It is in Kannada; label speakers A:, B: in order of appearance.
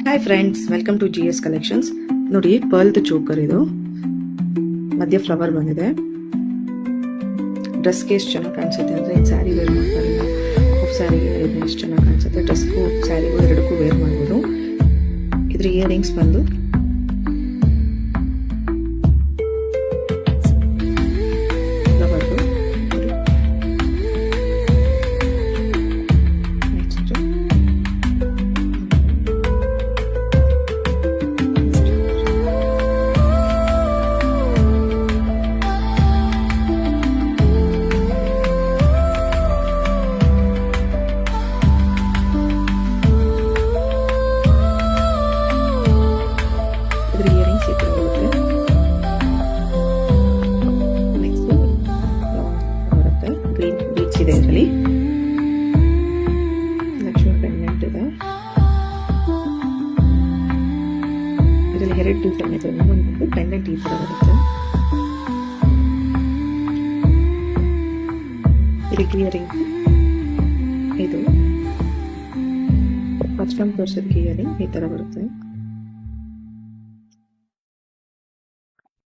A: Hi friends, welcome to GS collections. ನೋಡಿ, ಪರ್ಲ್ದು ಚೋಕರ್ ಇದು. ಮಧ್ಯ ಫ್ಲವರ್ ಬಂದಿದೆ. ಡ್ರೆಸ್ಗೆ ಎಷ್ಟು ಚೆನ್ನಾಗಿ ಕಾಣಿಸುತ್ತೆ ಅಂದರೆ, ಇದು ಸ್ಯಾರಿ ವೇರ್ ಮಾಡ್ತಾರೆ, ಆಫ್ ಸ್ಯಾರಿಗೆ ಎಷ್ಟು ಚೆನ್ನಾಗಿ ಕಾಣಿಸುತ್ತೆ. ಡ್ರೆಸ್ಗೂ ಸ್ಯಾರಿಗೂ ಎರಡಕ್ಕೂ ವೇರ್ ಮಾಡ್ಬೋದು. ಇದ್ರ ಇಯರಿಂಗ್ಸ್ ಬಂದು ಇದೆ. ಇದರಲ್ಲಿ ಲಕ್ಷ್ಮಿ ಪೆಂಡೆಂಟ್ ಇದೆ. ಇದರಲ್ಲಿ ಎರಡು ಟೂಟನ್ ಇದೆ. ಒಂದು ಪೆಂಡೆಂಟ್ ಈ ತರ ಬರುತ್ತೆ. ಇದಕ್ಕೆ ಇಯರಿಂಗ್ ಇದು ಫಸ್ಟ್ ಟೈಮ್ ತೋರಿಸಿದ ಇಯರಿಂಗ್ ಈ ತರ ಬರುತ್ತೆ.